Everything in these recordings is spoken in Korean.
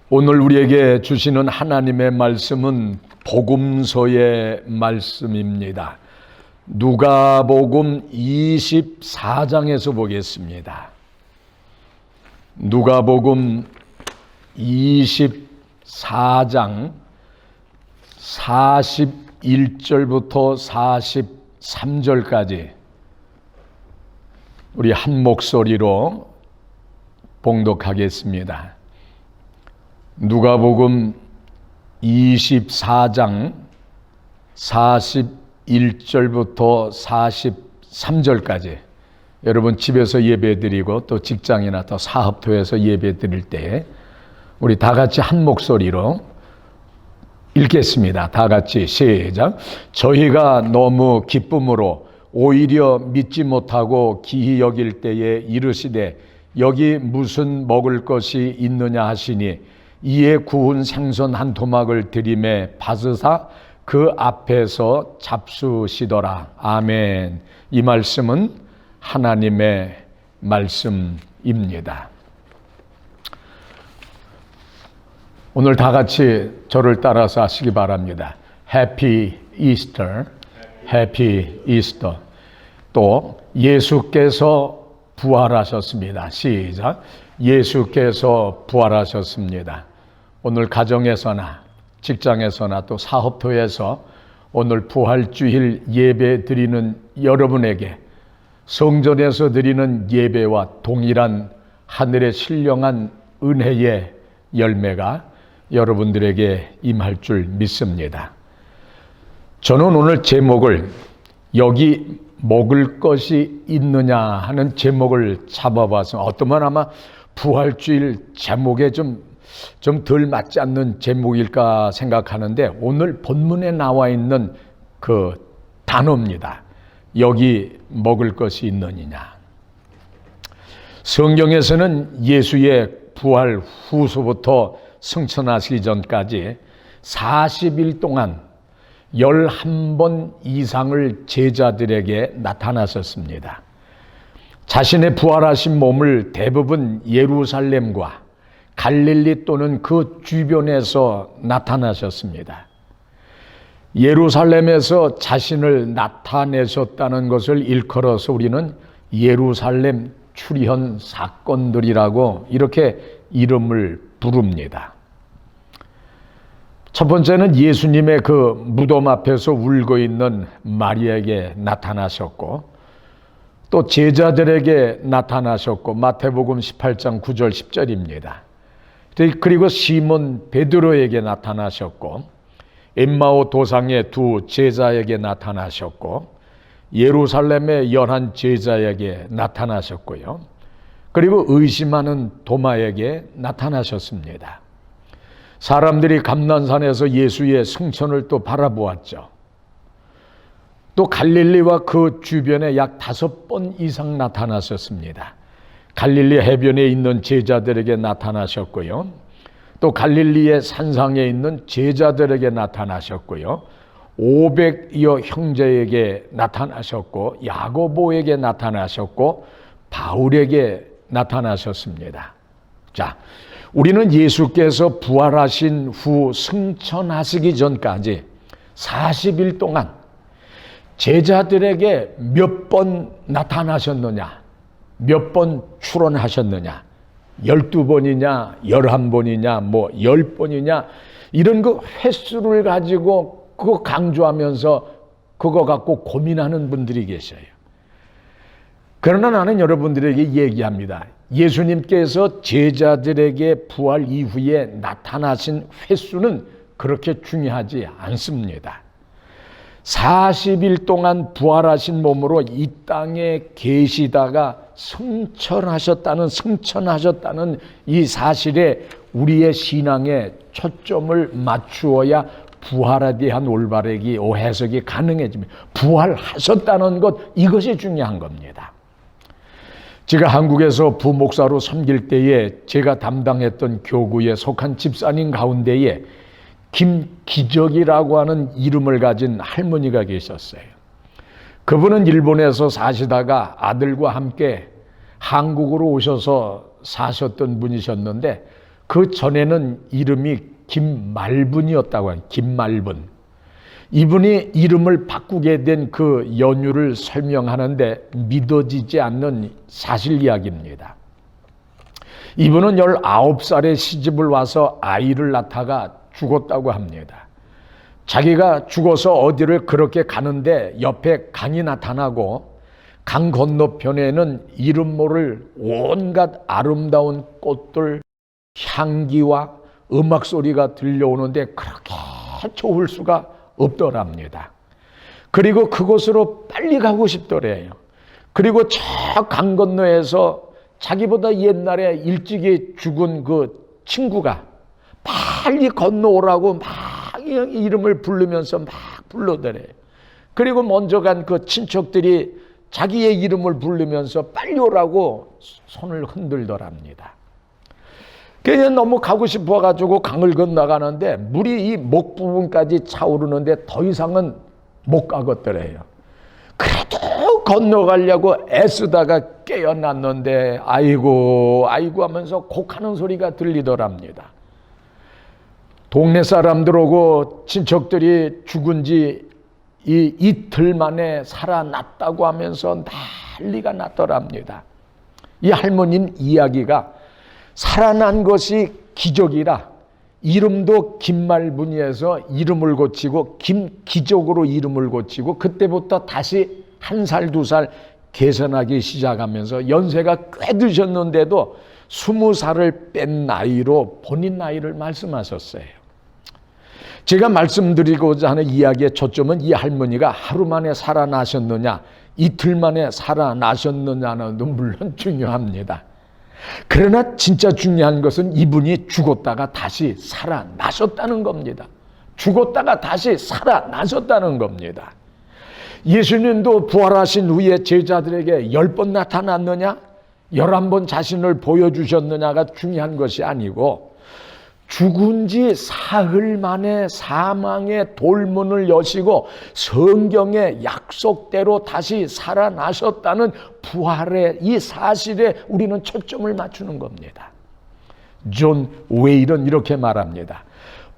오늘 우리에게 주시는 하나님의 말씀은 복음서의 말씀입니다. 누가복음 24장에서 보겠습니다. 누가복음 24장 41절부터 43절까지 우리 한 목소리로 봉독하겠습니다. 누가복음 24장 41절부터 43절까지 여러분 집에서 예배드리고 또 직장이나 또 사업토에서 예배드릴 때 우리 다 같이 한 목소리로 읽겠습니다. 다 같이 시작. 저희가 너무 기쁨으로 오히려 믿지 못하고 기히 여길 때에 이르시되 여기 무슨 먹을 것이 있느냐 하시니 이에 구운 생선 한 토막을 들이매 받으사 그 앞에서 잡수시더라. 아멘. 이 말씀은 하나님의 말씀입니다. 오늘 다 같이 저를 따라서 하시기 바랍니다. Happy Easter, Happy Easter. 또 예수께서 부활하셨습니다. 시작. 예수께서 부활하셨습니다. 오늘 가정에서나 직장에서나 또 사업토에서 오늘 부활주일 예배 드리는 여러분에게 성전에서 드리는 예배와 동일한 하늘의 신령한 은혜의 열매가 여러분들에게 임할 줄 믿습니다. 저는 오늘 제목을 여기 먹을 것이 있느냐 하는 제목을 잡아봐서 어떠면 아마 부활주일 제목에 좀 덜 맞지 않는 제목일까 생각하는데 오늘 본문에 나와 있는 그 단어입니다. 여기 먹을 것이 있느냐. 성경에서는 예수의 부활 후서부터 승천하시기 전까지 40일 동안 11번 이상을 제자들에게 나타나셨습니다. 자신의 부활하신 몸을 대부분 예루살렘과 갈릴리 또는 그 주변에서 나타나셨습니다. 예루살렘에서 자신을 나타내셨다는 것을 일컬어서 우리는 예루살렘 출현 사건들이라고 이렇게 이름을 부릅니다. 첫 번째는 예수님의 그 무덤 앞에서 울고 있는 마리아에게 나타나셨고 또 제자들에게 나타나셨고 마태복음 18장 9절 10절입니다. 그리고 시몬 베드로에게 나타나셨고 엠마오 도상의 두 제자에게 나타나셨고 예루살렘의 11 제자에게 나타나셨고요. 그리고 의심하는 도마에게 나타나셨습니다. 사람들이 감난산에서 예수의 승천을 또 바라보았죠. 또 갈릴리와 그 주변에 약 5번 이상 나타나셨습니다. 갈릴리 해변에 있는 제자들에게 나타나셨고요. 또 갈릴리의 산상에 있는 제자들에게 나타나셨고요. 500여 형제에게 나타나셨고 야고보에게 나타나셨고 바울에게 나타나셨습니다. 자, 우리는 예수께서 부활하신 후 승천하시기 전까지 40일 동안 제자들에게 몇 번 나타나셨느냐, 몇 번 출원하셨느냐, 12번이냐, 11번이냐, 뭐 10번이냐, 이런 그 횟수를 가지고 그거 강조하면서 그거 갖고 고민하는 분들이 계셔요. 그러나 나는 여러분들에게 얘기합니다. 예수님께서 제자들에게 부활 이후에 나타나신 횟수는 그렇게 중요하지 않습니다. 40일 동안 부활하신 몸으로 이 땅에 계시다가 승천하셨다는 이 사실에 우리의 신앙에 초점을 맞추어야 부활에 대한 올바르기 해석이 가능해집니다. 부활하셨다는 것, 이것이 중요한 겁니다. 제가 한국에서 부목사로 섬길 때에 제가 담당했던 교구에 속한 집사님 가운데에 김기적이라고 하는 이름을 가진 할머니가 계셨어요. 그분은 일본에서 사시다가 아들과 함께 한국으로 오셔서 사셨던 분이셨는데 그 전에는 이름이 김말분이었다고 해요. 김말분. 이분이 이름을 바꾸게 된 그 연유를 설명하는데 믿어지지 않는 사실 이야기입니다. 이분은 19살에 시집을 와서 아이를 낳다가 죽었다고 합니다. 자기가 죽어서 어디를 그렇게 가는데 옆에 강이 나타나고 강 건너편에는 이름 모를 온갖 아름다운 꽃들, 향기와 음악 소리가 들려오는데 그렇게 좋을 수가 없더랍니다. 그리고 그곳으로 빨리 가고 싶더래요. 그리고 저 강 건너에서 자기보다 옛날에 일찍이 죽은 그 친구가 빨리 건너오라고 막 이름을 부르면서 막 불러대래요. 그리고 먼저 간 그 친척들이 자기의 이름을 부르면서 빨리 오라고 손을 흔들더랍니다. 그냥 너무 가고 싶어가지고 강을 건너가는데 물이 이 목 부분까지 차오르는데 더 이상은 못 가겠더래요. 그래도 건너가려고 애쓰다가 깨어났는데 아이고 아이고 하면서 곡하는 소리가 들리더랍니다. 동네 사람들하고 친척들이 죽은 지 이틀 만에 살아났다고 하면서 난리가 났더랍니다. 이 할머님 이야기가 살아난 것이 기적이라 이름도 김말분이에서 이름을 고치고 김기적으로 이름을 고치고 그때부터 다시 1살 2살 개선하기 시작하면서 연세가 꽤 드셨는데도 20살을 뺀 나이로 본인 나이를 말씀하셨어요. 제가 말씀드리고자 하는 이야기의 초점은 이 할머니가 하루 만에 살아나셨느냐 이틀 만에 살아나셨느냐는 물론 중요합니다. 그러나 진짜 중요한 것은 이분이 죽었다가 다시 살아나셨다는 겁니다. 죽었다가 다시 살아나셨다는 겁니다. 예수님도 부활하신 후에 제자들에게 10번 나타났느냐 11번 자신을 보여주셨느냐가 중요한 것이 아니고 죽은 지 사흘 만에 사망의 돌문을 여시고 성경의 약속대로 다시 살아나셨다는 부활의 이 사실에 우리는 초점을 맞추는 겁니다. 존 웨일은 이렇게 말합니다.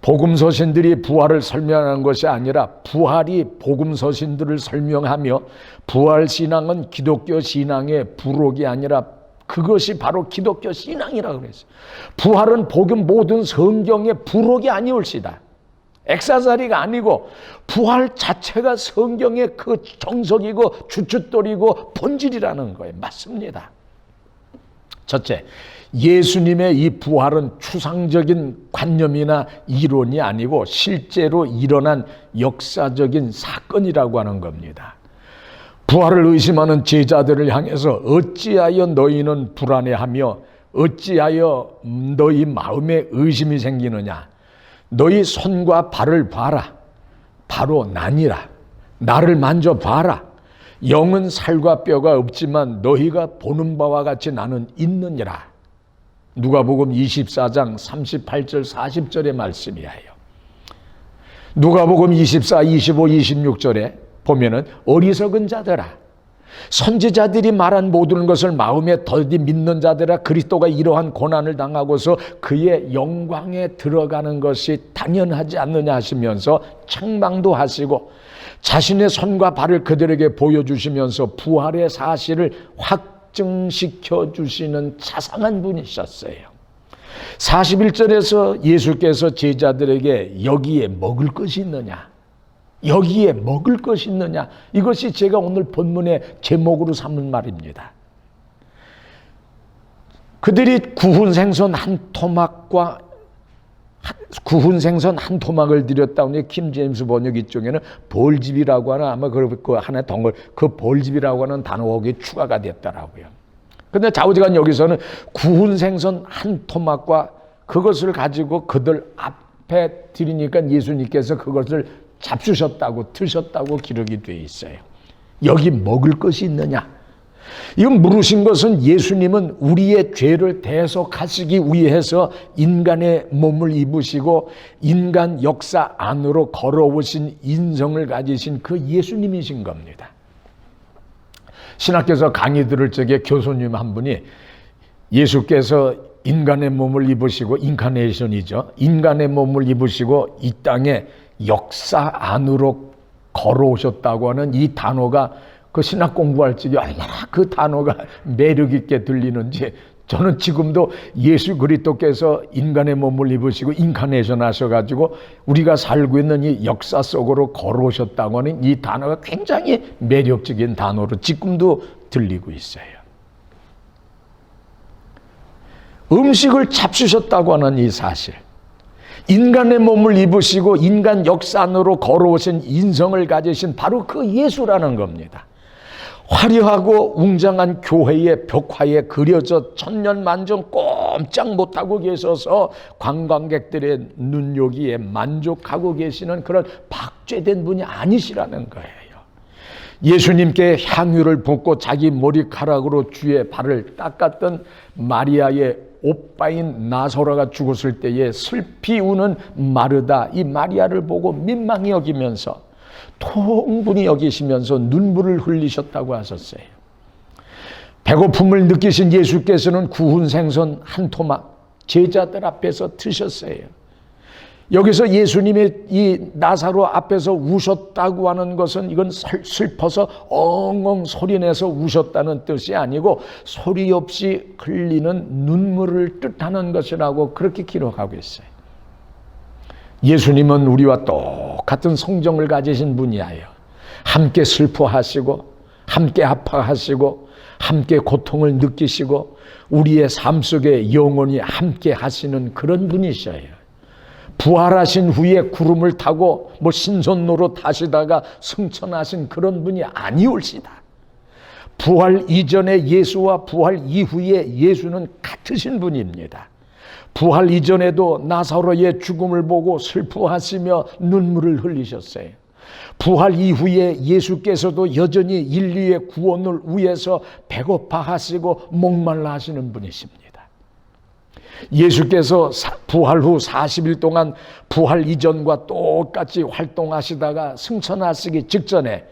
복음서신들이 부활을 설명하는 것이 아니라 부활이 복음서신들을 설명하며 부활신앙은 기독교 신앙의 부록이 아니라 그것이 바로 기독교 신앙이라고 그랬어요. 부활은 복음 모든 성경의 부록이 아니올시다. 액사자리가 아니고 부활 자체가 성경의 그 정석이고 주춧돌이고 본질이라는 거예요. 맞습니다. 첫째, 예수님의 이 부활은 추상적인 관념이나 이론이 아니고 실제로 일어난 역사적인 사건이라고 하는 겁니다. 부활을 의심하는 제자들을 향해서 어찌하여 너희는 불안해하며 어찌하여 너희 마음에 의심이 생기느냐. 너희 손과 발을 봐라. 바로 나니라. 나를 만져봐라. 영은 살과 뼈가 없지만 너희가 보는 바와 같이 나는 있느니라. 누가복음 24장 38절 40절의 말씀이에요. 누가복음 24, 25, 26절에 보면은 어리석은 자들아 선지자들이 말한 모든 것을 마음에 더디 믿는 자들아 그리스도가 이러한 고난을 당하고서 그의 영광에 들어가는 것이 당연하지 않느냐 하시면서 책망도 하시고 자신의 손과 발을 그들에게 보여주시면서 부활의 사실을 확증시켜 주시는 자상한 분이셨어요. 41절에서 예수께서 제자들에게 여기에 먹을 것이 있느냐 여기에 먹을 것이 있느냐 이것이 제가 오늘 본문의 제목으로 삼은 말입니다. 그들이 구운 생선 한 토막과 구운 생선 한 토막을 드렸다고 킴 제임스 번역 이쪽에는 벌집이라고 하는 아마 그 하나의 덩어리 그 벌집이라고 하는 단어가 거기에 추가가 됐더라고요. 근데 좌우지간 여기서는 구운 생선 한 토막과 그것을 가지고 그들 앞에 드리니까 예수님께서 그것을 잡수셨다고 드셨다고 기록이 되어 있어요. 여기 먹을 것이 있느냐? 이건 물으신 것은 예수님은 우리의 죄를 대속하시기 위해서 인간의 몸을 입으시고 인간 역사 안으로 걸어오신 인성을 가지신 그 예수님이신 겁니다. 신학교에서 강의 들을 적에 교수님 한 분이 예수께서 인간의 몸을 입으시고, 인카네이션이죠. 인간의 몸을 입으시고 이 땅에 역사 안으로 걸어오셨다고 하는 이 단어가 그 신학 공부할 적에 얼마나 그 단어가 매력 있게 들리는지, 저는 지금도 예수 그리스도께서 인간의 몸을 입으시고 인카네이션 하셔가지고 우리가 살고 있는 이 역사 속으로 걸어오셨다고 하는 이 단어가 굉장히 매력적인 단어로 지금도 들리고 있어요. 음식을 잡수셨다고 하는 이 사실, 인간의 몸을 입으시고 인간 역사 안으로 걸어오신 인성을 가지신 바로 그 예수라는 겁니다. 화려하고 웅장한 교회의 벽화에 그려져 천년만년 꼼짝 못하고 계셔서 관광객들의 눈요기에 만족하고 계시는 그런 박죄된 분이 아니시라는 거예요. 예수님께 향유를 붓고 자기 머리카락으로 주의 발을 닦았던 마리아의 오빠인 나사로가 죽었을 때에 슬피 우는 마르다, 이 마리아를 보고 민망히 여기면서, 통분히 여기시면서 눈물을 흘리셨다고 하셨어요. 배고픔을 느끼신 예수께서는 구운 생선 한 토막 제자들 앞에서 드셨어요. 여기서 예수님이 이 나사로 앞에서 우셨다고 하는 것은 이건 슬퍼서 엉엉 소리내서 우셨다는 뜻이 아니고 소리 없이 흘리는 눈물을 뜻하는 것이라고 그렇게 기록하고 있어요. 예수님은 우리와 똑같은 성정을 가지신 분이에요. 함께 슬퍼하시고 함께 아파하시고 함께 고통을 느끼시고 우리의 삶 속에 영원히 함께 하시는 그런 분이셔요. 부활하신 후에 구름을 타고 신선로로 타시다가 승천하신 그런 분이 아니올시다. 부활 이전의 예수와 부활 이후의 예수는 같으신 분입니다. 부활 이전에도 나사로의 죽음을 보고 슬퍼하시며 눈물을 흘리셨어요. 부활 이후에 예수께서도 여전히 인류의 구원을 위해서 배고파하시고 목말라 하시는 분이십니다. 예수께서 부활 후 40일 동안 부활 이전과 똑같이 활동하시다가 승천하시기 직전에,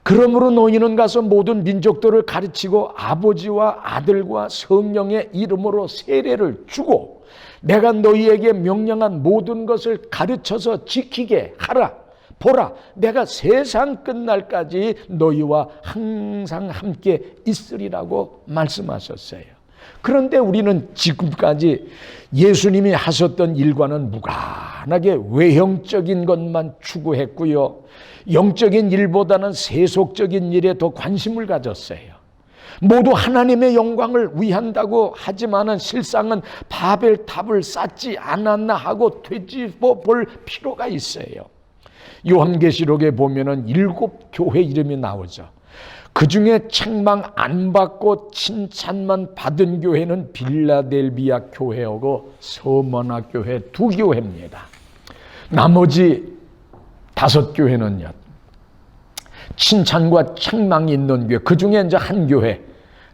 그러므로 너희는 가서 모든 민족들을 가르치고 아버지와 아들과 성령의 이름으로 세례를 주고 내가 너희에게 명령한 모든 것을 가르쳐서 지키게 하라. 보라, 내가 세상 끝날까지 너희와 항상 함께 있으리라고 말씀하셨어요. 그런데 우리는 지금까지 예수님이 하셨던 일과는 무관하게 외형적인 것만 추구했고요, 영적인 일보다는 세속적인 일에 더 관심을 가졌어요. 모두 하나님의 영광을 위한다고 하지만은 실상은 바벨탑을 쌓지 않았나 하고 되짚어 볼 필요가 있어요. 요한계시록에 보면은 7 교회 이름이 나오죠. 그 중에 책망 안 받고 칭찬만 받은 교회는 빌라델비아 교회하고 서머나 교회 2 교회입니다. 나머지 5 교회는요, 칭찬과 책망이 있는 교회. 그 중에 이제 한 교회,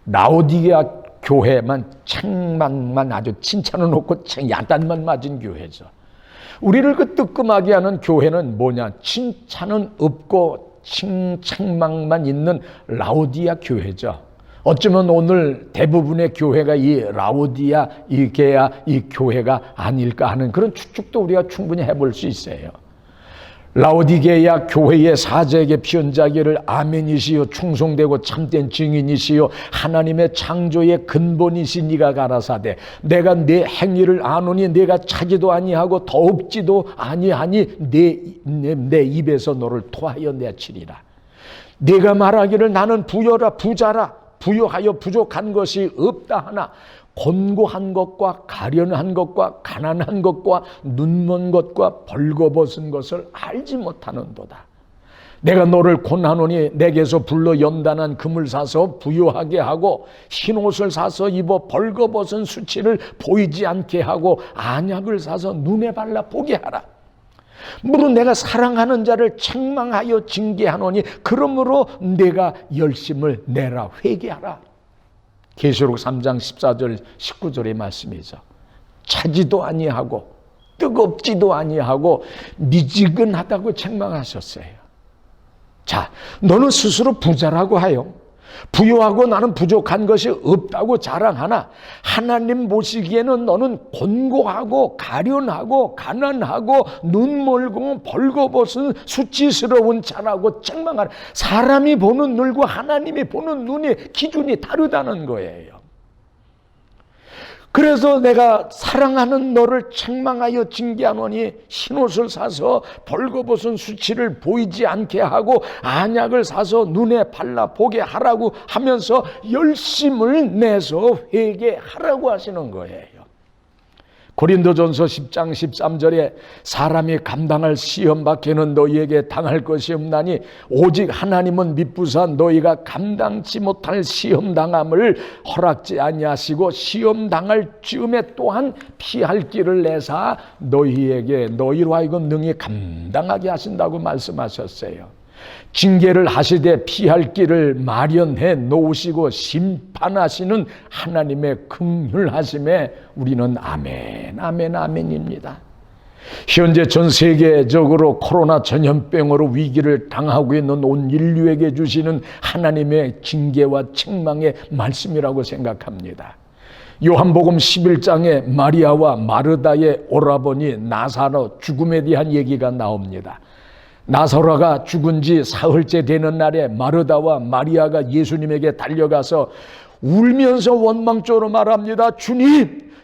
라오디게아 교회만 책망만 아주 칭찬은 없고 야단만 맞은 교회죠. 우리를 그 뜨끔하게 하는 교회는 뭐냐? 칭찬은 없고 책망만 있는 라오디아 교회죠. 어쩌면 오늘 대부분의 교회가 이 라오디아 이 교회가 아닐까 하는 그런 추측도 우리가 충분히 해볼 수 있어요. 라오디게아 교회의 사제에게 피언자기를 아멘이시요 충성되고 참된 증인이시요 하나님의 창조의 근본이시 니가 가라사대 내가 내 행위를 아노니 내가 차지도 아니하고 더욱지도 아니하니 내 입에서 너를 토하여 내치리라. 내가 말하기를 나는 부자라 부여하여 부족한 것이 없다 하나 곤고한 것과 가련한 것과 가난한 것과 눈먼 것과 벌거벗은 것을 알지 못하는도다. 내가 너를 권하노니 내게서 불러 연단한 금을 사서 부유하게 하고 흰옷을 사서 입어 벌거벗은 수치를 보이지 않게 하고 안약을 사서 눈에 발라 보게 하라. 무릇 내가 사랑하는 자를 책망하여 징계하노니 그러므로 내가 열심을 내라 회개하라. 계시록 3장 14절 19절의 말씀이죠. 차지도 아니하고 뜨겁지도 아니하고 미지근하다고 책망하셨어요. 자, 너는 스스로 부자라고 하여 부유하고 나는 부족한 것이 없다고 자랑하나 하나님 보시기에는 너는 곤고하고 가련하고 가난하고 눈멀고 벌거벗은 수치스러운 자라고 책망하는, 사람이 보는 눈과 하나님이 보는 눈의 기준이 다르다는 거예요. 그래서 내가 사랑하는 너를 책망하여 징계하노니 흰옷을 사서 벌거벗은 수치를 보이지 않게 하고 안약을 사서 눈에 발라 보게 하라고 하면서 열심을 내서 회개하라고 하시는 거예요. 고린도전서 10장 13절에 사람이 감당할 시험 밖에는 너희에게 당할 것이 없나니 오직 하나님은 미쁘사 너희가 감당치 못할 시험 당함을 허락지 아니하시고 시험 당할 즈음에 또한 피할 길을 내사 너희로 하여금 능히 감당하게 하신다고 말씀하셨어요. 징계를 하시되 피할 길을 마련해 놓으시고 심판하시는 하나님의 긍휼하심에 우리는 아멘, 아멘, 아멘입니다. 현재 전 세계적으로 코로나 전염병으로 위기를 당하고 있는 온 인류에게 주시는 하나님의 징계와 책망의 말씀이라고 생각합니다. 요한복음 11장에 마리아와 마르다의 오라버니 나사로 죽음에 대한 얘기가 나옵니다. 나사로가 죽은 지 사흘째 되는 날에 마르다와 마리아가 예수님에게 달려가서 울면서 원망적으로 말합니다.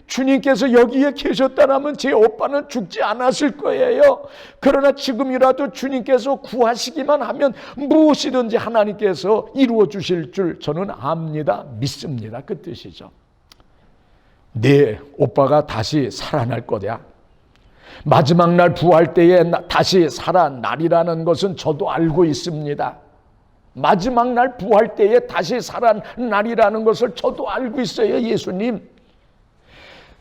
주님께서 여기에 계셨다면 제 오빠는 죽지 않았을 거예요. 그러나 지금이라도 주님께서 구하시기만 하면 무엇이든지 하나님께서 이루어 주실 줄 저는 압니다. 믿습니다. 그 뜻이죠. 네 오빠가 다시 살아날 거야. 마지막 날 부활 때에 다시 살아나리라는 것은 저도 알고 있습니다. 마지막 날 부활 때에 다시 살아나리라는 것을 저도 알고 있어요. 예수님,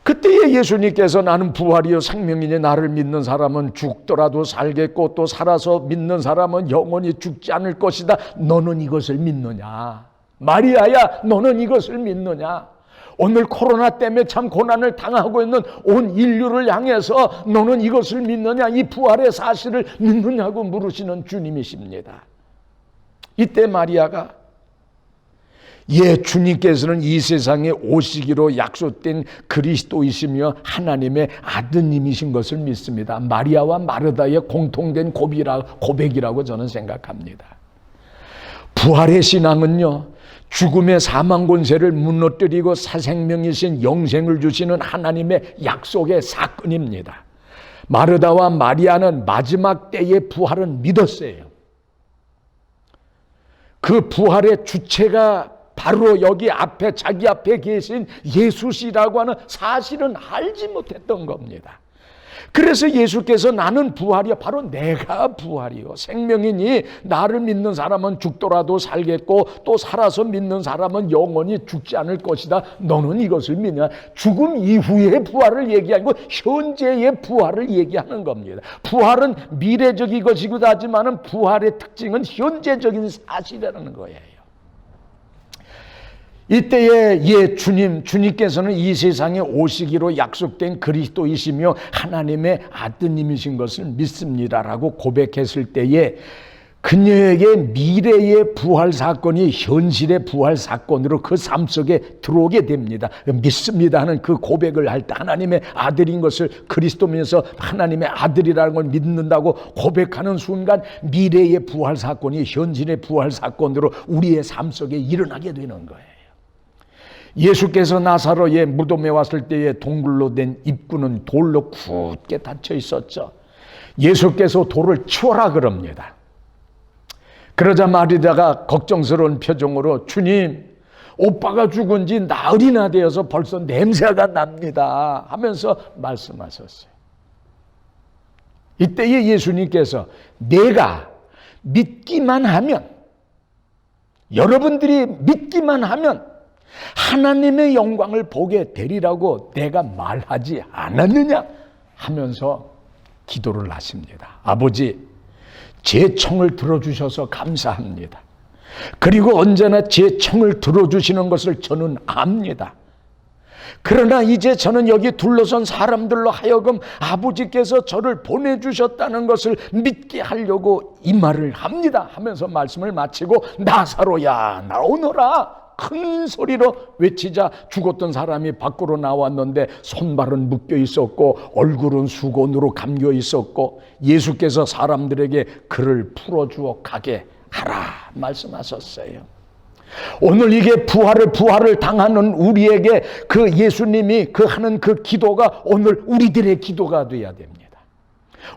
그때에 예수님께서 나는 부활이요 생명이니 나를 믿는 사람은 죽더라도 살겠고 또 살아서 믿는 사람은 영원히 죽지 않을 것이다. 너는 이것을 믿느냐? 마리아야, 너는 이것을 믿느냐? 오늘 코로나 때문에 참 고난을 당하고 있는 온 인류를 향해서 너는 이것을 믿느냐, 이 부활의 사실을 믿느냐고 물으시는 주님이십니다. 이때 마리아가 주님께서는 이 세상에 오시기로 약속된 그리스도이시며 하나님의 아드님이신 것을 믿습니다. 마리아와 마르다의 공통된 고백이라고 저는 생각합니다. 부활의 신앙은요, 죽음의 사망 권세를 무너뜨리고 새생명이신 영생을 주시는 하나님의 약속의 사건입니다. 마르다와 마리아는 마지막 때의 부활을 믿었어요. 그 부활의 주체가 바로 여기 앞에 자기 앞에 계신 예수시라고 하는 사실은 알지 못했던 겁니다. 그래서 예수께서 나는 부활이야, 바로 내가 부활이요 생명이니 나를 믿는 사람은 죽더라도 살겠고 또 살아서 믿는 사람은 영원히 죽지 않을 것이다. 너는 이것을 믿냐? 죽음 이후의 부활을 얘기하고 현재의 부활을 얘기하는 겁니다. 부활은 미래적인 것이기도 하지만 부활의 특징은 현재적인 사실이라는 거예요. 이때에 주님께서는 이 세상에 오시기로 약속된 그리스도이시며 하나님의 아드님이신 것을 믿습니다라고 고백했을 때에 그녀에게 미래의 부활 사건이 현실의 부활 사건으로 그 삶 속에 들어오게 됩니다. 믿습니다 하는 그 고백을 할 때 하나님의 아들인 것을 그리스도면서 하나님의 아들이라는 걸 믿는다고 고백하는 순간 미래의 부활 사건이 현실의 부활 사건으로 우리의 삶 속에 일어나게 되는 거예요. 예수께서 나사로의 무덤에 왔을 때에 동굴로 된 입구는 돌로 굳게 닫혀 있었죠. 예수께서 돌을 치워라 그럽니다. 그러자 마리아가 걱정스러운 표정으로 주님, 오빠가 죽은 지 나흘이나 되어서 벌써 냄새가 납니다 하면서 말씀하셨어요. 이때에 예수님께서 내가 믿기만 하면, 여러분들이 믿기만 하면 하나님의 영광을 보게 되리라고 내가 말하지 않았느냐 하면서 기도를 하십니다. 아버지, 제 청을 들어주셔서 감사합니다. 그리고 언제나 제 청을 들어주시는 것을 저는 압니다. 그러나 이제 저는 여기 둘러선 사람들로 하여금 아버지께서 저를 보내주셨다는 것을 믿게 하려고 이 말을 합니다 하면서 말씀을 마치고 나사로야 나오너라 큰 소리로 외치자 죽었던 사람이 밖으로 나왔는데 손발은 묶여 있었고 얼굴은 수건으로 감겨 있었고 예수께서 사람들에게 그를 풀어주어 가게 하라 말씀하셨어요. 오늘 이게 부활을 당하는 우리에게 그 예수님이 하는 그 기도가 오늘 우리들의 기도가 되어야 됩니다.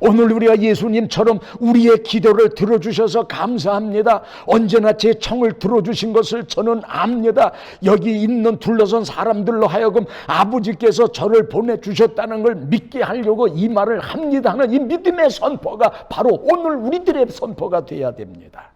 오늘 우리가 예수님처럼 우리의 기도를 들어주셔서 감사합니다. 언제나 제 청을 들어주신 것을 저는 압니다. 여기 있는 둘러선 사람들로 하여금 아버지께서 저를 보내주셨다는 걸 믿게 하려고 이 말을 합니다 하는 이 믿음의 선포가 바로 오늘 우리들의 선포가 되어야 됩니다.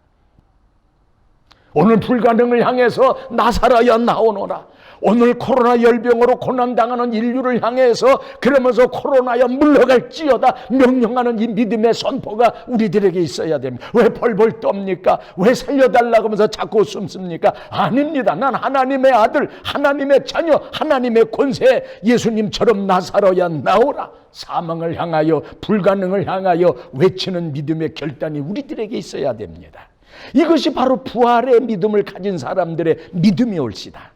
오늘 불가능을 향해서 나사로야 나오너라. 오늘 코로나 열병으로 고난당하는 인류를 향해서 그러면서 코로나야 물러갈지어다 명령하는 이 믿음의 선포가 우리들에게 있어야 됩니다. 왜 벌벌 떱니까? 왜 살려달라고 하면서 자꾸 숨습니까? 아닙니다. 난 하나님의 아들, 하나님의 자녀, 하나님의 권세, 예수님처럼 나사로야 나오라. 사망을 향하여 불가능을 향하여 외치는 믿음의 결단이 우리들에게 있어야 됩니다. 이것이 바로 부활의 믿음을 가진 사람들의 믿음이 옳시다.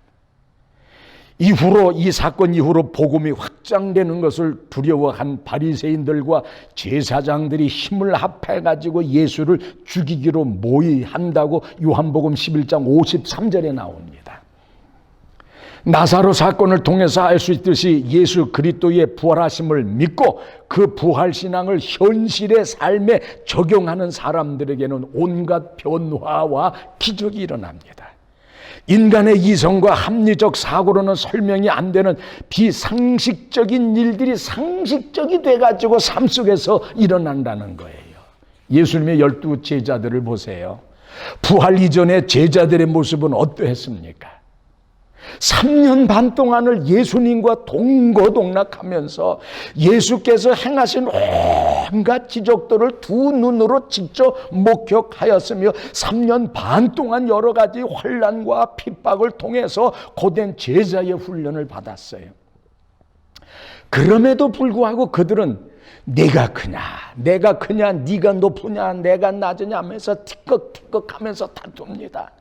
이후로 이 사건 이후로 복음이 확장되는 것을 두려워한 바리새인들과 제사장들이 힘을 합해가지고 예수를 죽이기로 모의한다고 요한복음 11장 53절에 나옵니다. 나사로 사건을 통해서 알 수 있듯이 예수 그리스도의 부활하심을 믿고 그 부활신앙을 현실의 삶에 적용하는 사람들에게는 온갖 변화와 기적이 일어납니다. 인간의 이성과 합리적 사고로는 설명이 안 되는 비상식적인 일들이 상식적이 돼가지고 삶 속에서 일어난다는 거예요. 예수님의 12 제자들을 보세요. 부활 이전의 제자들의 모습은 어떠했습니까? 3년 반 동안을 예수님과 동거동락하면서 예수께서 행하신 온갖 기적들을 두 눈으로 직접 목격하였으며 3년 반 동안 여러 가지 환난과 핍박을 통해서 고된 제자의 훈련을 받았어요. 그럼에도 불구하고 그들은 내가 크냐 네가 높으냐 내가 낮으냐 하면서 티끌티끌하면서 다툽니다.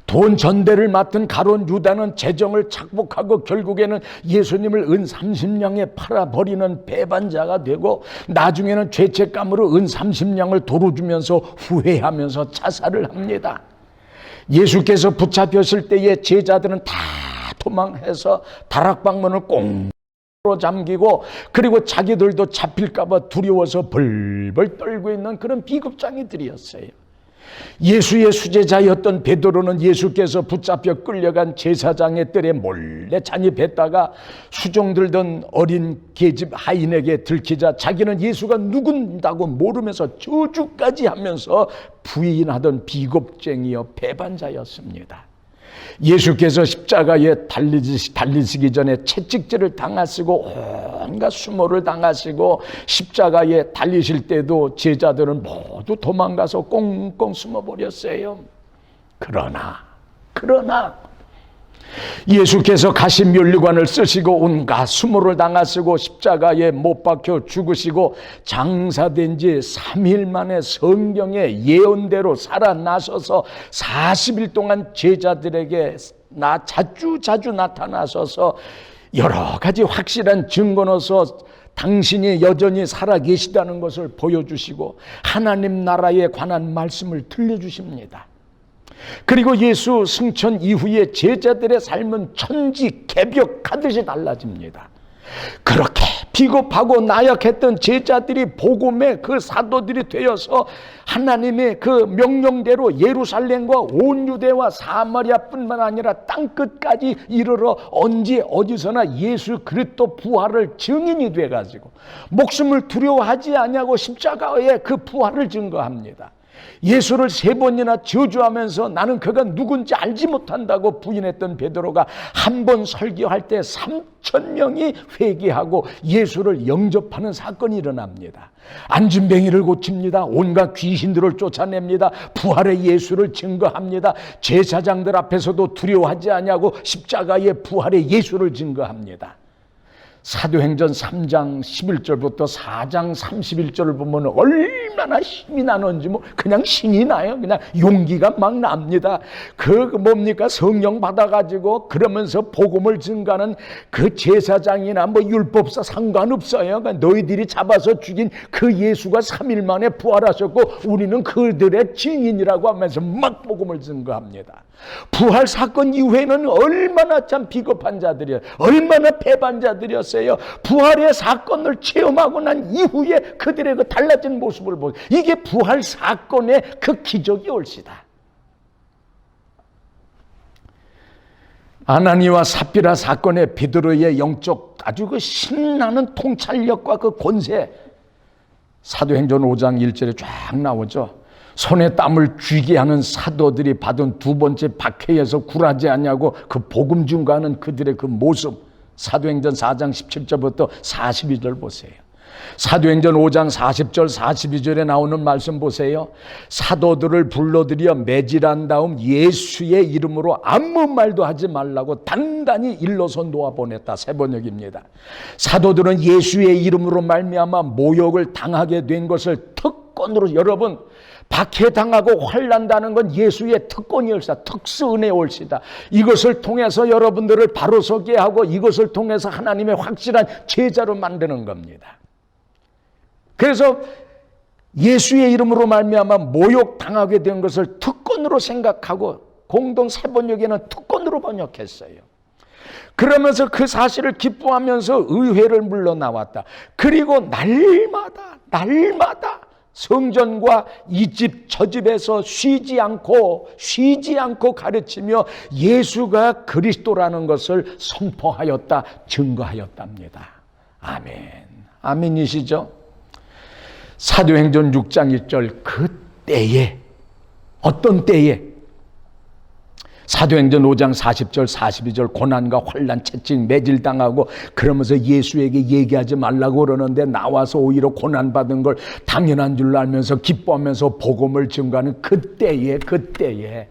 돈 전대를 맡은 가룟 유다는 재정을 착복하고 결국에는 예수님을 은 30냥에 팔아버리는 배반자가 되고 나중에는 죄책감으로 은 30냥을 도로 주면서 후회하면서 자살을 합니다. 예수께서 붙잡혔을 때에 제자들은 다 도망해서 다락방문을 꽁으로 잠기고 그리고 자기들도 잡힐까봐 두려워서 벌벌 떨고 있는 그런 비급장이들이었어요. 예수의 수제자였던 베드로는 예수께서 붙잡혀 끌려간 제사장의 뜰에 몰래 잔입했다가 수종들던 어린 계집 하인에게 들키자 자기는 예수가 누군다고 모르면서 저주까지 하면서 부인하던 비겁쟁이여 배반자였습니다. 예수께서 십자가에 달리시기 전에 채찍질을 당하시고 온갖 수모를 당하시고 십자가에 달리실 때도 제자들은 모두 도망가서 꽁꽁 숨어버렸어요. 그러나 예수께서 가신 면류관을 쓰시고 온갖 수모를 당하시고 십자가에 못 박혀 죽으시고 장사된 지 3일 만에 성경의 예언대로 살아나셔서 40일 동안 제자들에게 자주 나타나셔서 여러 가지 확실한 증거로서 당신이 여전히 살아계시다는 것을 보여주시고 하나님 나라에 관한 말씀을 들려주십니다. 그리고 예수 승천 이후에 제자들의 삶은 천지개벽하듯이 달라집니다. 그렇게 비겁하고 나약했던 제자들이 복음의 그 사도들이 되어서 하나님의 그 명령대로 예루살렘과 온 유대와 사마리아뿐만 아니라 땅끝까지 이르러 언제 어디서나 예수 그리스도 부활을 증인이 돼가지고 목숨을 두려워하지 아니하고 십자가의 그 부활을 증거합니다. 예수를 3번이나 저주하면서 나는 그가 누군지 알지 못한다고 부인했던 베드로가 한 번 설교할 때 3,000명이 회개하고 예수를 영접하는 사건이 일어납니다. 안진뱅이를 고칩니다. 온갖 귀신들을 쫓아냅니다. 부활의 예수를 증거합니다. 제사장들 앞에서도 두려워하지 아니하고 십자가의 부활의 예수를 증거합니다. 사도행전 3장 11절부터 4장 31절을 보면 얼마나 힘이 나는지 그냥 신이 나요. 그냥 용기가 막 납니다. 뭡니까? 성령 받아가지고 그러면서 복음을 증가하는 그 제사장이나 율법사 상관없어요. 그러니까 너희들이 잡아서 죽인 그 예수가 3일 만에 부활하셨고 우리는 그들의 증인이라고 하면서 막 복음을 증거합니다. 부활 사건 이후에는 얼마나 참 비겁한 자들이에요. 얼마나 배반자들이었어요. 부활의 사건을 체험하고 난 이후에 그들의 그 달라진 모습을 보고 이게 부활 사건의 그 기적이 올시다. 아나니와 삽비라 사건의 베드로의 영적 아주 그 신나는 통찰력과 그 권세, 사도행전 5장 1절에 쫙 나오죠. 손에 땀을 쥐게 하는 사도들이 받은 2번째 박해에서 굴하지 않냐고 그 복음 증거하는 그들의 그 모습, 사도행전 4장 17절부터 42절 보세요. 사도행전 5장 40절 42절에 나오는 말씀 보세요. 사도들을 불러들여 매질한 다음 예수의 이름으로 아무 말도 하지 말라고 단단히 일러서 놓아보냈다. 세번역입니다. 사도들은 예수의 이름으로 말미암아 모욕을 당하게 된 것을 특권으로, 여러분 박해당하고 환난다는 건 예수의 특권이올시다. 특수은혜 올시다. 이것을 통해서 여러분들을 바로 서게 하고 이것을 통해서 하나님의 확실한 제자로 만드는 겁니다. 그래서 예수의 이름으로 말미암아 모욕당하게 된 것을 특권으로 생각하고 공동 3번역에는 특권으로 번역했어요. 그러면서 그 사실을 기뻐하면서 의회를 물러나왔다. 그리고 날마다 성전과 이 집 저 집에서 쉬지 않고 가르치며 예수가 그리스도라는 것을 선포하였다, 증거하였답니다. 아멘. 아멘이시죠? 사도행전 6장 1절 그때에, 어떤 때에? 사도행전 5장 40절 42절 고난과 환난 채찍 매질당하고 그러면서 예수에게 얘기하지 말라고 그러는데 나와서 오히려 고난받은 걸 당연한 줄 알면서 기뻐하면서 복음을 증거하는 그때에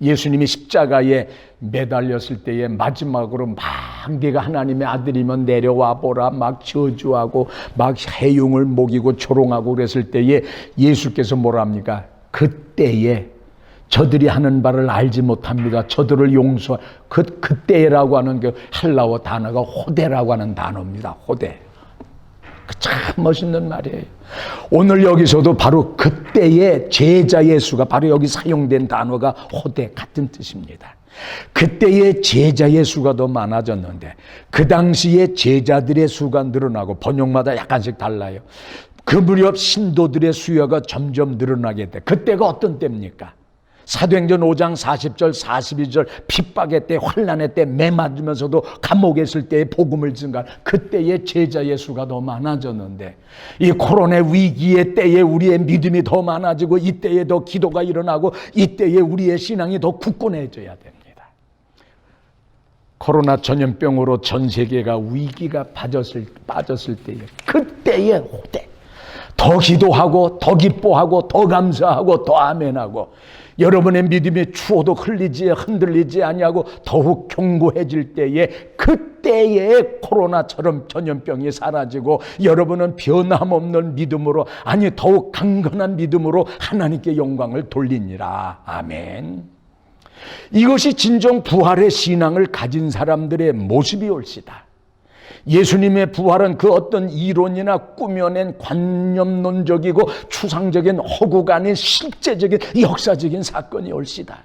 예수님이 십자가에 매달렸을 때에 마지막으로 막 네가 하나님의 아들이면 내려와 보라 막 저주하고 막 해용을 먹이고 조롱하고 그랬을 때에 예수께서 뭐라 합니까? 그때에 저들이 하는 바를 알지 못합니다. 저들을 용서. 그때라고 하는 그 헬라어 단어가 호대라고 하는 단어입니다. 호대. 참 멋있는 말이에요. 오늘 여기서도 바로 그때의 제자 예수가 바로 여기 사용된 단어가 호대 같은 뜻입니다. 그때의 제자의 수가 더 많아졌는데 그 당시에 제자들의 수가 늘어나고 번역마다 약간씩 달라요. 그 무렵 신도들의 수요가 점점 늘어나게 돼. 그때가 어떤 때입니까? 사도행전 5장 40절 42절 핍박의 때, 환난의 때, 매 맞으면서도 감옥에 있을 때의 복음을 증가한 그때의 제자의 수가 더 많아졌는데 이 코로나 위기의 때에 우리의 믿음이 더 많아지고 이때에 더 기도가 일어나고 이때에 우리의 신앙이 더 굳건해져야 됩니다. 코로나 전염병으로 전 세계가 위기가 빠졌을 때에 그때의 호대, 더 기도하고 더 기뻐하고 더 감사하고 더 아멘하고 여러분의 믿음의 추호도 흔들리지 아니하고 더욱 견고해질 때에 그때에 코로나처럼 전염병이 사라지고 여러분은 변함없는 믿음으로, 아니 더욱 강건한 믿음으로 하나님께 영광을 돌리니라. 아멘. 이것이 진정 부활의 신앙을 가진 사람들의 모습이 올시다. 예수님의 부활은 그 어떤 이론이나 꾸며낸 관념론적이고 추상적인 허구가 아닌 실제적인 역사적인 사건이 올시다.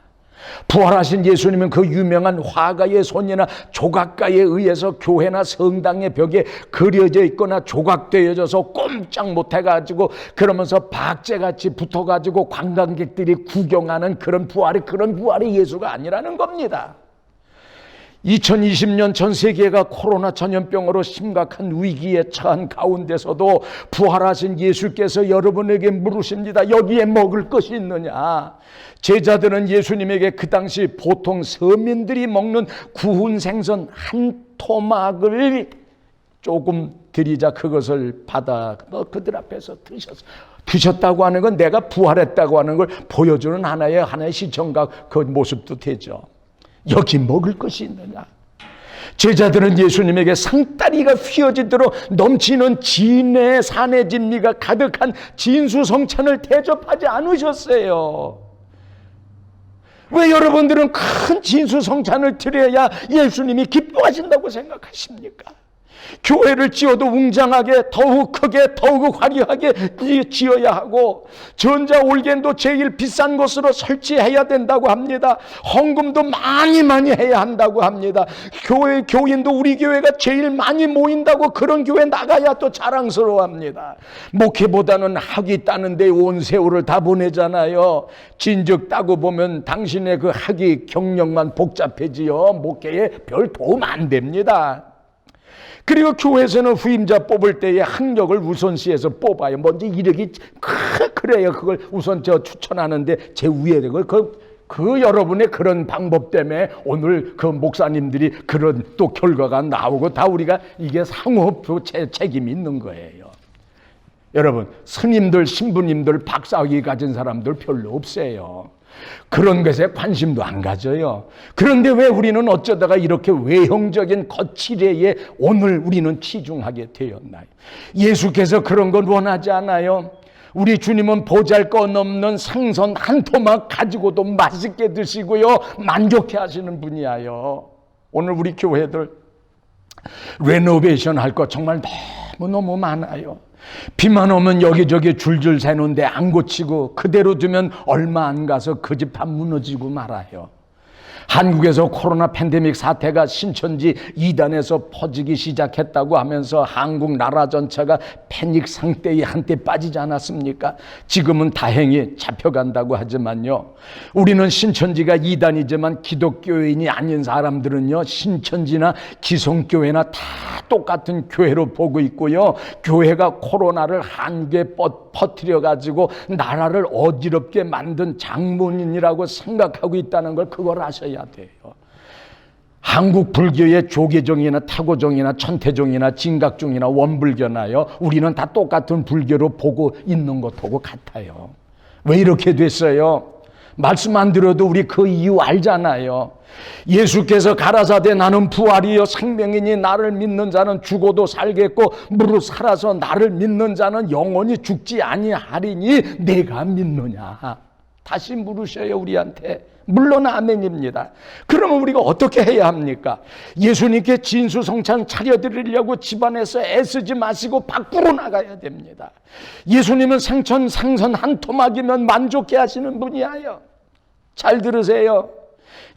부활하신 예수님은 그 유명한 화가의 손이나 조각가에 의해서 교회나 성당의 벽에 그려져 있거나 조각되어져서 꼼짝 못해가지고 그러면서 박제같이 붙어가지고 관광객들이 구경하는 그런 부활이 예수가 아니라는 겁니다. 2020년 전 세계가 코로나 전염병으로 심각한 위기에 처한 가운데서도 부활하신 예수께서 여러분에게 물으십니다. 여기에 먹을 것이 있느냐? 제자들은 예수님에게 그 당시 보통 서민들이 먹는 구운 생선 한 토막을 조금 드리자 그것을 받아 그들 앞에서 드셨다고 하는 건 내가 부활했다고 하는 걸 보여주는 하나의 시청각 그 모습도 되죠. 여기 먹을 것이 있느냐? 제자들은 예수님에게 상다리가 휘어지도록 넘치는 진의 산의 진미가 가득한 진수성찬을 대접하지 않으셨어요. 왜 여러분들은 큰 진수성찬을 드려야 예수님이 기뻐하신다고 생각하십니까? 교회를 지어도 웅장하게 더욱 크게 더욱 화려하게 지어야 하고 전자올겐도 제일 비싼 곳으로 설치해야 된다고 합니다. 헌금도 많이 해야 한다고 합니다. 교인도 우리 교회가 제일 많이 모인다고 그런 교회 나가야 또 자랑스러워합니다. 목회보다는 학위 따는 데 온 세월을 다 보내잖아요. 진즉 따고 보면 당신의 그 학위 경력만 복잡해지요. 목회에 별 도움 안 됩니다. 그리고 교회에서는 후임자 뽑을 때에 학력을 우선시해서 뽑아요. 먼저 이력이 그래요. 그걸 우선 추천하는데 제 위에 그 여러분의 그런 방법 때문에 오늘 그 목사님들이 그런 또 결과가 나오고 다 우리가 이게 상호 책임이 있는 거예요. 여러분, 스님들, 신부님들, 박사학위 가진 사람들 별로 없어요. 그런 것에 관심도 안 가져요. 그런데 왜 우리는 어쩌다가 이렇게 외형적인 거칠애에 오늘 우리는 치중하게 되었나요? 예수께서 그런 건 원하지 않아요. 우리 주님은 보잘것없는 생선 한 토막 가지고도 맛있게 드시고요, 만족해 하시는 분이에요. 오늘 우리 교회들 레노베이션 할 거 정말 너무너무 많아요. 비만 오면 여기저기 줄줄 새는데 안 고치고 그대로 두면 얼마 안 가서 그 집 다 무너지고 말아요. 한국에서 코로나 팬데믹 사태가 신천지 이단에서 퍼지기 시작했다고 하면서 한국 나라 전체가 패닉 상태에 한때 빠지지 않았습니까? 지금은 다행히 잡혀간다고 하지만요, 우리는 신천지가 이단이지만 기독교인이 아닌 사람들은요, 신천지나 기성교회나 다 똑같은 교회로 보고 있고요, 교회가 코로나를 한국에 퍼뜨려 가지고 나라를 어지럽게 만든 장본인이라고 생각하고 있다는 걸 그걸 아셔야 돼요. 한국 불교의 조계종이나 타고종이나 천태종이나 진각종이나 원불교나요, 우리는 다 똑같은 불교로 보고 있는 것하고 같아요. 왜 이렇게 됐어요? 말씀 안 들어도 우리 그 이유 알잖아요. 예수께서 가라사대 나는 부활이요 생명이니 나를 믿는 자는 죽어도 살겠고 무릇 살아서 나를 믿는 자는 영원히 죽지 아니하리니 내가 믿느냐. 다시 물으셔요 우리한테. 물론 아멘입니다. 그러면 우리가 어떻게 해야 합니까? 예수님께 진수성찬 차려드리려고 집안에서 애쓰지 마시고 밖으로 나가야 됩니다. 예수님은 생선 한 토막이면 만족해 하시는 분이에요. 잘 들으세요.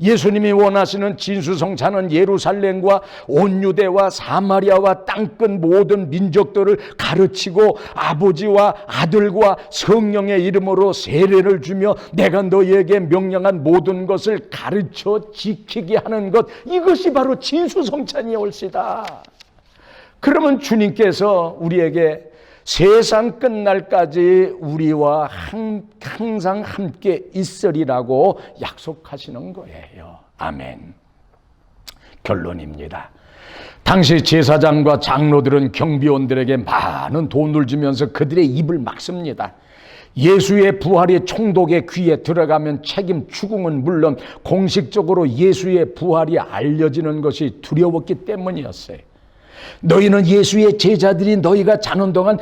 예수님이 원하시는 진수성찬은 예루살렘과 온 유대와 사마리아와 땅끝 모든 민족들을 가르치고 아버지와 아들과 성령의 이름으로 세례를 주며 내가 너희에게 명령한 모든 것을 가르쳐 지키게 하는 것, 이것이 바로 진수성찬이 올시다. 그러면 주님께서 우리에게 세상 끝날까지 우리와 항상 함께 있으리라고 약속하시는 거예요. 아멘. 결론입니다. 당시 제사장과 장로들은 경비원들에게 많은 돈을 주면서 그들의 입을 막습니다. 예수의 부활이 총독의 귀에 들어가면 책임 추궁은 물론 공식적으로 예수의 부활이 알려지는 것이 두려웠기 때문이었어요. 너희는 예수의 제자들이 너희가 자는 동안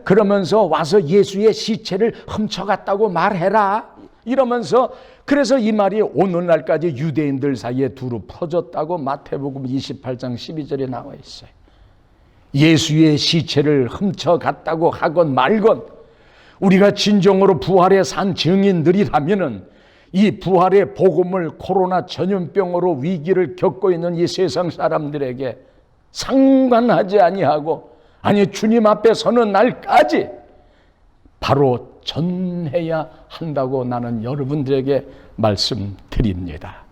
그러면서 와서 예수의 시체를 훔쳐갔다고 말해라 이러면서, 그래서 이 말이 오늘날까지 유대인들 사이에 두루 퍼졌다고 마태복음 28장 12절에 나와 있어요. 예수의 시체를 훔쳐갔다고 하건 말건 우리가 진정으로 부활에 산 증인들이라면은 이 부활의 복음을 코로나 전염병으로 위기를 겪고 있는 이 세상 사람들에게 상관하지 아니하고, 아니 주님 앞에 서는 날까지 바로 전해야 한다고 나는 여러분들에게 말씀드립니다.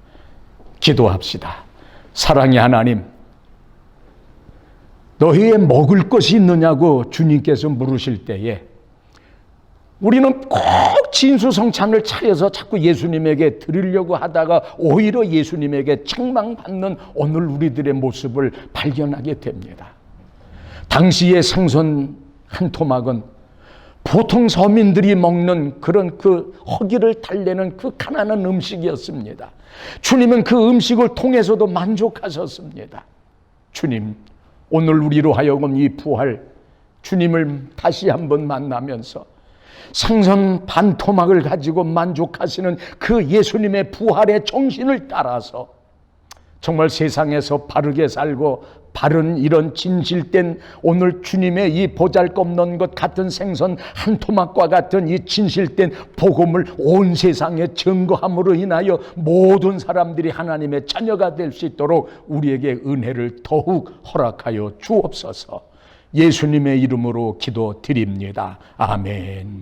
기도합시다. 사랑의 하나님, 너희의 먹을 것이 있느냐고 주님께서 물으실 때에 우리는 꼭 진수성찬을 차려서 자꾸 예수님에게 드리려고 하다가 오히려 예수님에게 책망받는 오늘 우리들의 모습을 발견하게 됩니다. 당시의 생선 한 토막은 보통 서민들이 먹는 그런 그 허기를 달래는 그 가난한 음식이었습니다. 주님은 그 음식을 통해서도 만족하셨습니다. 주님, 오늘 우리로 하여금 이 부활, 주님을 다시 한번 만나면서 생선 반 토막을 가지고 만족하시는 그 예수님의 부활의 정신을 따라서 정말 세상에서 바르게 살고 바른 이런 진실된 오늘 주님의 이 보잘것없는 것 같은 생선 한 토막과 같은 이 진실된 복음을 온 세상에 증거함으로 인하여 모든 사람들이 하나님의 자녀가 될 수 있도록 우리에게 은혜를 더욱 허락하여 주옵소서. 예수님의 이름으로 기도드립니다. 아멘.